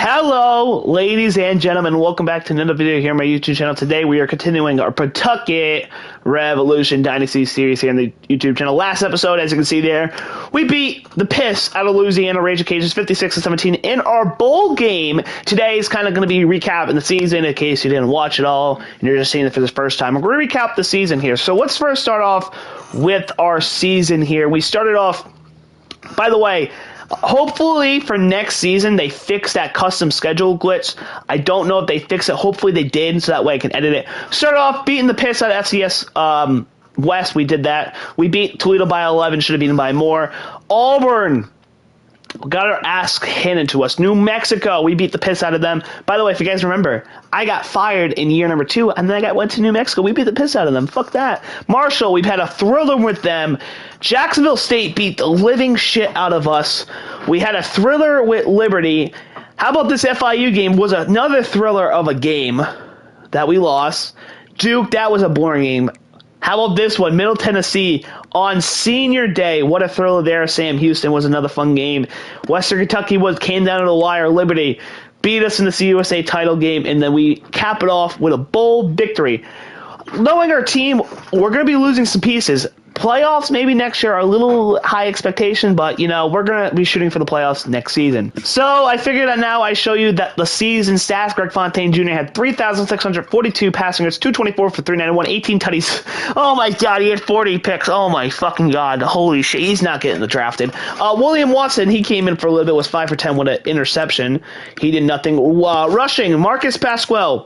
Hello, ladies and gentlemen. Welcome back to another video here on my YouTube channel. Today we are continuing our Pawtucket Revolution Dynasty series here on the YouTube channel. Last episode, as you can see there, we beat the piss out of Louisiana Raging Cajuns 56-17 in our bowl game. Today is kind of going to be recapping the season in case you didn't watch it all and you're just seeing it for the first time. We're going to recap the season here. So let's first start off with our season here. We started off, by the way, hopefully for next season they fix that custom schedule glitch. I don't know if they fix it. Hopefully they did, so that way I can edit it. Start off beating the piss out of FCS West. We did that. We beat Toledo by 11. Should have beaten by more. Auburn got our ass handed to us. New Mexico, we beat the piss out of them. By the way, if you guys remember, I got fired in year number 2, and then I went to New Mexico. We beat the piss out of them. Fuck that. Marshall, we've had a thriller with them. Jacksonville State beat the living shit out of us. We had a thriller with Liberty. How about this FIU game was another thriller of a game that we lost. Duke, that was a boring game. How about this one? Middle Tennessee on senior day. What a thriller there. Sam Houston was another fun game. Western Kentucky came down to the wire. Liberty beat us in the CUSA title game, and then we cap it off with a bold victory. Knowing our team, we're going to be losing some pieces. Playoffs maybe next year are a little high expectation, but, you know, we're going to be shooting for the playoffs next season. So I figured that now I show you that the season stats. Greg Fontaine Jr. had 3,642 passing yards, 224 for 391, 18 tutties. Oh, my God, he had 40 picks. Oh, my fucking God. Holy shit, he's not getting drafted. William Watson, he came in for a little bit, was 5 for 10 with an interception. He did nothing. Rushing, Marcus Pasquale.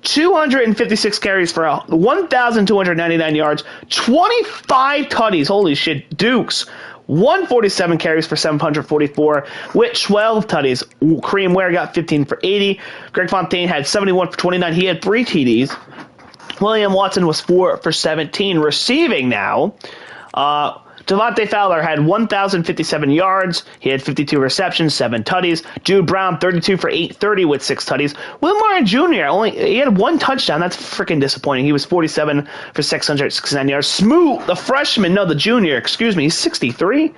256 carries for 1,299 yards, 25 tutties. Holy shit. Dukes, 147 carries for 744 with 12 tutties. Kareem Ware got 15 for 80. Greg Fontaine had 71 for 29. He had 3 TDs. William Watson was 4 for 17. Receiving now, Devontae Fowler had 1,057 yards. He had 52 receptions, 7 tutties. Jude Brown, 32 for 830 with 6 tutties. Will Martin Jr. He had 1 touchdown. That's freaking disappointing. He was 47 for 669 yards. Smoot, the freshman, no, the junior, excuse me, he's 63?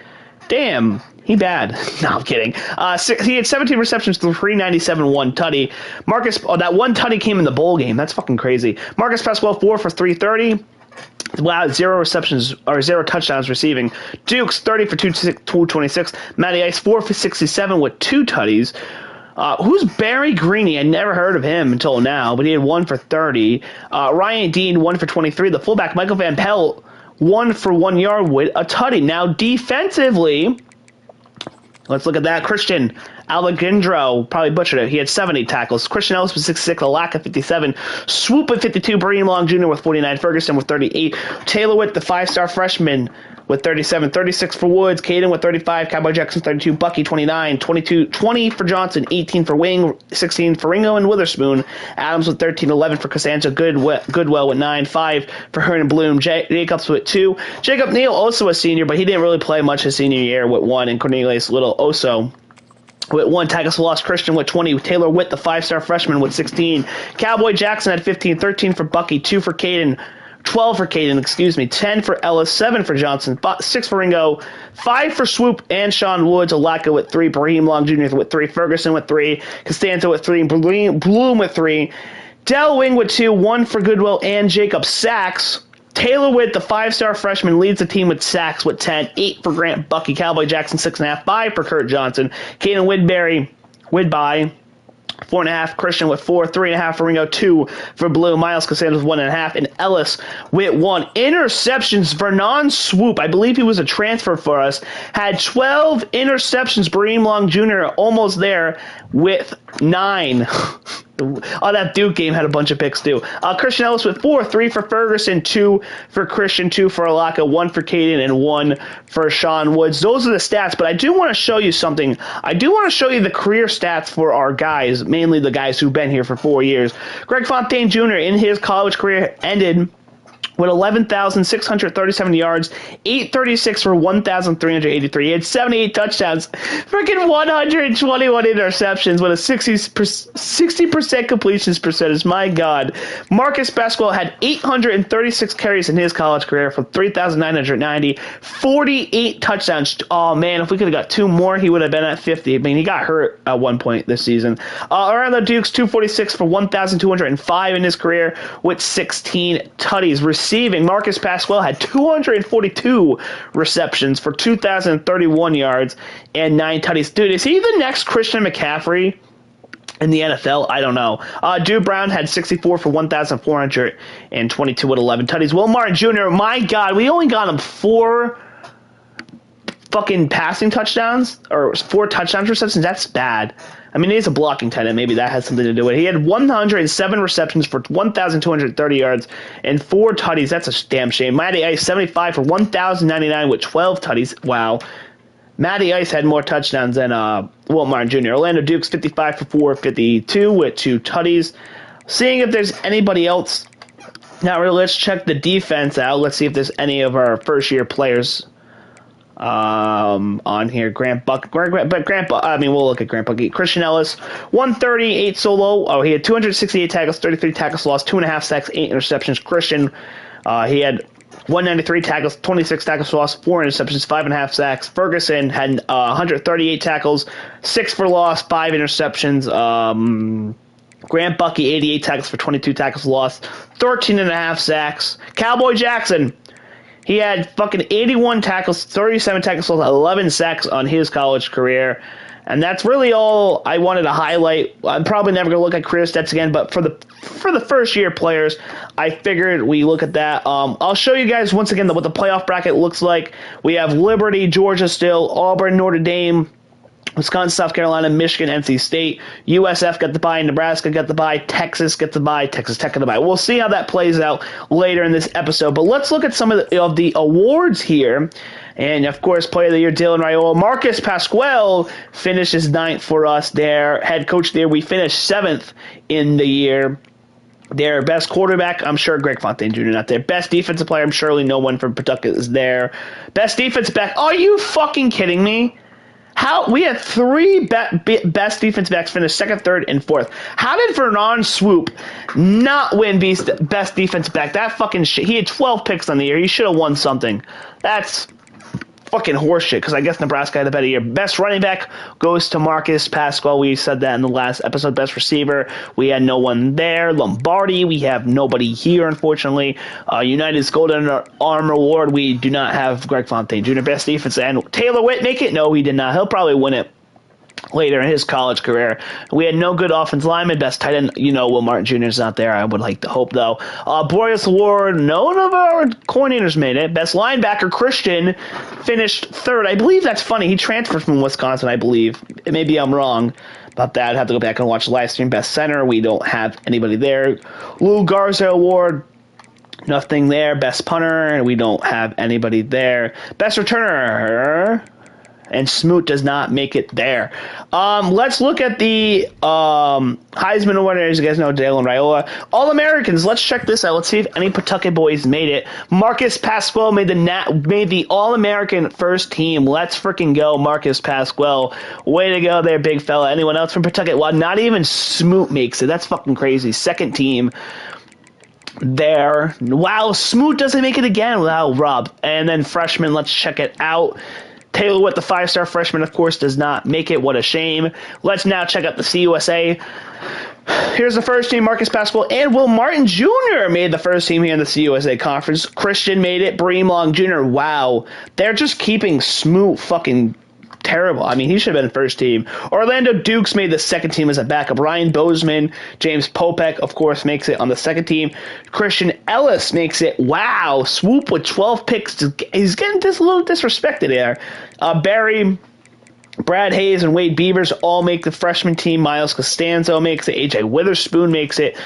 Damn, he bad. No, I'm kidding. He had 17 receptions for 397, 1 tutty. That 1 tutty came in the bowl game. That's fucking crazy. Marcus Pasquale, 4 for 330. Wow, 0 receptions or 0 touchdowns receiving. Dukes 30 for 226. Matty Ice 4 for 67 with 2 tutties. Who's Barry Greeny? I never heard of him until now, but he had 1 for 30. Ryan Dean 1 for 23. The fullback Michael Van Pelt 1 for 1 yard with a tutty. Now defensively, let's look at that. Christian Alejandro, probably butchered it. He had 70 tackles. Christian Ellis with 66, Alaka 57, Swoop with 52, Bream Long Jr. with 49, Ferguson with 38, Taylor Witt, the 5-star freshman, with 37, 36 for Woods, Caden with 35, Cowboy Jackson 32, Bucky 29, 22, 20 for Johnson, 18 for Wing, 16 for Ringo and Witherspoon, Adams with 13, 11 for Costanza, Goodwell with 9, 5 for Hernan Bloom, Jacobs with 2, Jacob Neal also a senior, but he didn't really play much his senior year with 1, and Cornelius Little also with 1, Tagus Lost Christian with 20, Taylor Witt, the 5-star freshman, with 16. Cowboy Jackson had 15, 13 for Bucky, 2 for Caden, 12 for Caden, 10 for Ellis, 7 for Johnson, 6 for Ringo, 5 for Swoop and Sean Woods, Alaka with 3, Brahim Long Jr. with 3, Ferguson with 3, Costanza with 3, Bloom with 3, Del Wing with 2, 1 for Goodwill and Jacob Sachs. Taylor Witt, the 5-star freshman, leads the team with sacks with 10, 8 for Grant Bucky, Cowboy Jackson 6.5, 5 for Kurt Johnson, Caden Widby, 4.5, Christian with 4, 3.5 for Ringo, 2 for Blue, Miles Costanza with 1.5, and Ellis with 1. Interceptions, Vernon Swoop, I believe he was a transfer for us, had 12 interceptions. Bream Long Jr. almost there with 9. Oh, that Duke game had a bunch of picks, too. Christian Ellis with 4, 3 for Ferguson, 2 for Christian, 2 for Alaka, 1 for Caden, and 1 for Sean Woods. Those are the stats, but I do want to show you something. I do want to show you the career stats for our guys, mainly the guys who've been here for 4 years. Greg Fontaine Jr. in his college career ended with 11,637 yards, 836 for 1,383. He had 78 touchdowns, freaking 121 interceptions with a 60% completions percentage. My God. Marcus Pasquale had 836 carries in his college career for 3,990, 48 touchdowns. Oh, man, if we could have got two more, he would have been at 50. I mean, he got hurt at one point this season. Orlando Dukes, 246 for 1,205 in his career with 16 tutties. Receiving, Marcus Pasquale had 242 receptions for 2,031 yards and 9 tutties. Dude, is he the next Christian McCaffrey in the NFL? I don't know. Dude Brown had 64 for 1,422 with 11 tutties. Will Martin Jr., my God, we only got him 4 fucking passing touchdowns, or 4 touchdowns receptions. That's bad. I mean, he's a blocking tight end. Maybe that has something to do with it. He had 107 receptions for 1,230 yards and 4 tutties. That's a damn shame. Matty Ice, 75 for 1,099 with 12 tutties. Wow. Matty Ice had more touchdowns than Will Martin Jr. Orlando Dukes, 55 for 452 with 2 tutties. Seeing if there's anybody else. Now, let's check the defense out. Let's see if there's any of our first-year players on here. We'll look at Grant Bucky. Christian Ellis, 138 solo. Oh, he had 268 tackles, 33 tackles lost, 2.5 sacks, 8 interceptions. Christian, he had 193 tackles, 26 tackles lost, 4 interceptions, 5.5 sacks. Ferguson had 138 tackles, 6 for loss, 5 interceptions. Grant Bucky, 88 tackles for 22 tackles lost, 13.5 sacks. Cowboy Jackson, he had fucking 81 tackles, 37 tackles, 11 sacks on his college career. And that's really all I wanted to highlight. I'm probably never going to look at career stats again, but for the first-year players, I figured we look at that. I'll show you guys once again what the playoff bracket looks like. We have Liberty, Georgia still, Auburn, Notre Dame, Wisconsin, South Carolina, Michigan, NC State, USF got the bye, Nebraska got the bye, Texas got the bye, Texas Tech got the bye. We'll see how that plays out later in this episode. But let's look at some of the awards here. And, of course, Player of the Year, Dylan Raiola. Marcus Pasquale finishes 9th for us there. Head coach there, we finished 7th in the year. Their best quarterback, I'm sure Greg Fontaine Jr. not there. Best defensive player, I'm surely no one from Pawtucket is there. Best defensive back, are you fucking kidding me? How we had 3 best defense backs finish 2nd, 3rd, and 4th. How did Vernon Swoop not win best defense back? That fucking shit. He had 12 picks on the year. He should have won something. That's fucking horseshit, because I guess Nebraska had a better year. Best running back goes to Marcus Pasquale. We said that in the last episode. Best receiver, we had no one there. Lombardi, we have nobody here, unfortunately. United's Golden Arm Award, we do not have Greg Fontaine Jr. Best defense, and Taylor Witt make it? No, he did not. He'll probably win it later in his college career. We had no good offensive lineman. Best tight end, Will Martin Jr. is not there. I would like to hope, though. Boreas Award, none of our coordinators made it. Best linebacker, Christian, finished 3rd. I believe that's funny. He transferred from Wisconsin, I believe. Maybe I'm wrong about that. I'd have to go back and watch the live stream. Best center, we don't have anybody there. Lou Garza Award, nothing there. Best punter, we don't have anybody there. Best returner, and Smoot does not make it there. Let's look at the Heisman Award. As you guys know, Dylan Raiola. All-Americans, let's check this out. Let's see if any Pawtucket boys made it. Marcus Pasquale made the All-American first team. Let's freaking go, Marcus Pasquale. Way to go there, big fella. Anyone else from Pawtucket? Well, not even Smoot makes it. That's fucking crazy. Second team there. Wow, Smoot doesn't make it again. Wow, Rob. And then freshman, let's check it out. Taylor Witt, the 5-star freshman, of course, does not make it. What a shame. Let's now check out the CUSA. Here's the first team. Marcus Pasquale and Will Martin Jr. made the first team here in the CUSA conference. Christian made it. Bream Long Jr. Wow. They're just keeping Smoot fucking terrible. I mean, he should have been first team. Orlando Dukes made the second team as a backup. Ryan Bozeman, James Popek, of course, makes it on the second team. Christian Ellis makes it. Wow. Swoop with 12 picks. He's getting a little disrespected there. Barry, Brad Hayes, and Wade Beavers all make the freshman team. Miles Costanzo makes it. AJ Witherspoon makes it.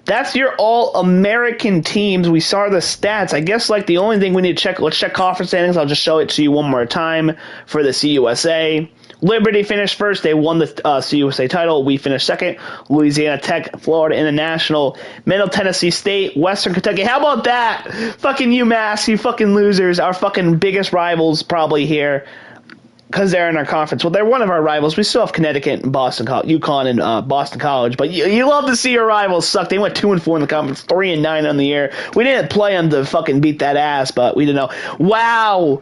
That's your all-American teams. We saw the stats. I guess the only thing we need to check, let's check conference standings. I'll just show it to you one more time for the CUSA. Liberty finished first. They won the CUSA title. We finished second. Louisiana Tech, Florida International, Middle Tennessee State, Western Kentucky. How about that? Fucking UMass, you fucking losers. Our fucking biggest rivals probably here because they're in our conference. Well, they're one of our rivals. We still have Connecticut and Boston, UConn and Boston College. But you love to see your rivals suck. They went 2-4 in the conference, 3-9 on the year. We didn't play them to fucking beat that ass, but we didn't know. Wow.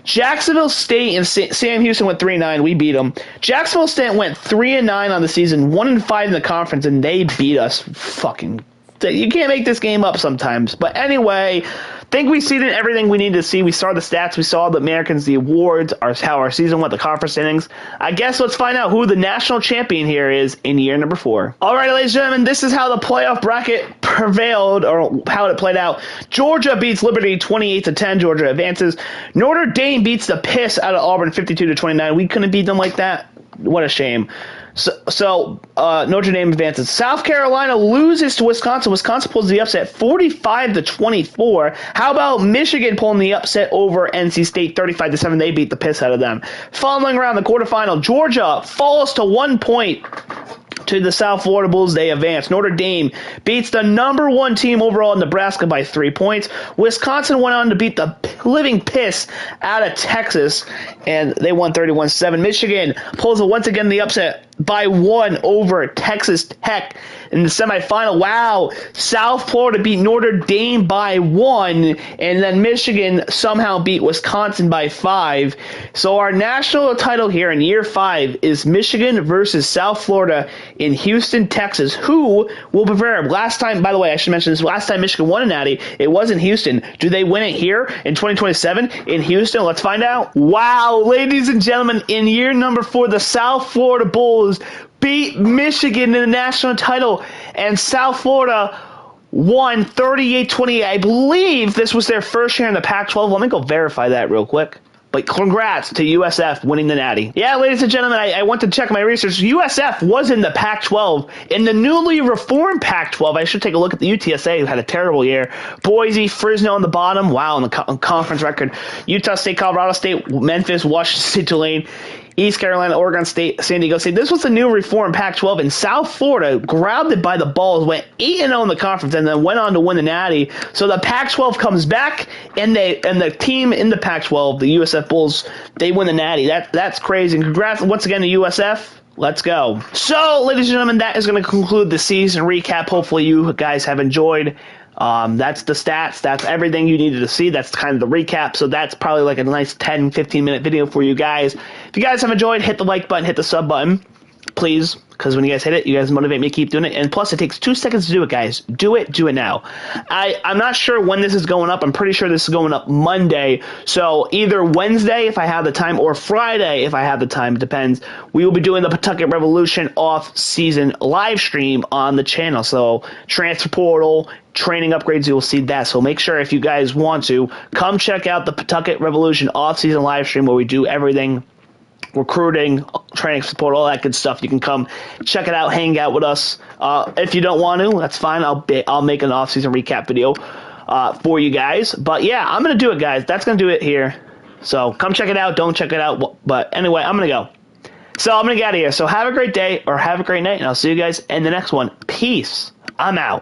Jacksonville State and Sam Houston went 3-9. We beat them. Jacksonville State went 3-9 on the season, 1-5 in the conference, and they beat us. Fucking, you can't make this game up sometimes. But anyway, I think we seen everything we needed to see. We saw the stats. We saw the Americans, the awards, how our season went, the conference innings. I guess let's find out who the national champion here is in year number 4. All right, ladies and gentlemen, this is how the playoff bracket prevailed, or how it played out. Georgia beats Liberty 28-10. Georgia advances. Notre Dame beats the piss out of Auburn 52-29. We couldn't beat them like that. What a shame. So Notre Dame advances. South Carolina loses to Wisconsin. Wisconsin pulls the upset 45-24. How about Michigan pulling the upset over NC State 35-7? They beat the piss out of them. Following around the quarterfinal, Georgia falls to 1 point to the South Florida Bulls. They advance. Notre Dame beats the number 1 team overall, Nebraska, by 3 points. Wisconsin went on to beat the living piss out of Texas, and they won 31-7. Michigan pulls once again the upset by 1 over Texas Tech in the semifinal. Wow. South Florida beat Notre Dame by 1, and then Michigan somehow beat Wisconsin by 5. So our national title here in year 5 is Michigan versus South Florida in Houston, Texas. Who will prevail? Last time, by the way, I should mention this, last time Michigan won a natty, it was in Houston. Do they win it here in 2027 in Houston? Let's find out. Wow, ladies and gentlemen, in year number 4, the South Florida Bulls beat Michigan in the national title, and South Florida won 38-28. I believe this was their first year in the Pac-12. Let me go verify that real quick. But congrats to USF winning the natty. Yeah, ladies and gentlemen, I went to check my research. USF was in the Pac-12. In the newly reformed Pac-12, I should take a look at the UTSA, who had a terrible year. Boise, Fresno on the bottom. Wow, on the conference record. Utah State, Colorado State, Memphis, Washington State, Tulane, East Carolina, Oregon State, San Diego State. This was the new reformed Pac-12, and South Florida grabbed it by the balls, went 8-0 in the conference, and then went on to win the natty. So the Pac-12 comes back, and the team in the Pac-12, the USF Bulls, they win the natty. That's crazy. And congrats once again to USF. Let's go. So, ladies and gentlemen, that is going to conclude the season recap. Hopefully you guys have enjoyed. That's the stats. That's everything you needed to see. That's kind of the recap. So that's probably like a nice 10, 15-minute video for you guys. If you guys have enjoyed, hit the like button, hit the sub button, please, because when you guys hit it, you guys motivate me to keep doing it. And plus, it takes 2 seconds to do it, guys. Do it now. I'm not sure when this is going up. I'm pretty sure this is going up Monday. So either Wednesday, if I have the time, or Friday, if I have the time. It depends. We will be doing the Pawtucket Revolution off-season live stream on the channel. So transfer portal, training upgrades, you will see that. So make sure if you guys want to, come check out the Pawtucket Revolution off-season live stream where we do everything. Recruiting, training support, all that good stuff. You can come check it out, hang out with us. If you don't want to, that's fine. I'll make an off-season recap video for you guys. But yeah, I'm gonna do it, guys. That's gonna do it here. So come check it out. Don't check it out. But anyway, I'm gonna go. So I'm gonna get out of here. So have a great day or have a great night, and I'll see you guys in the next one. Peace. I'm out.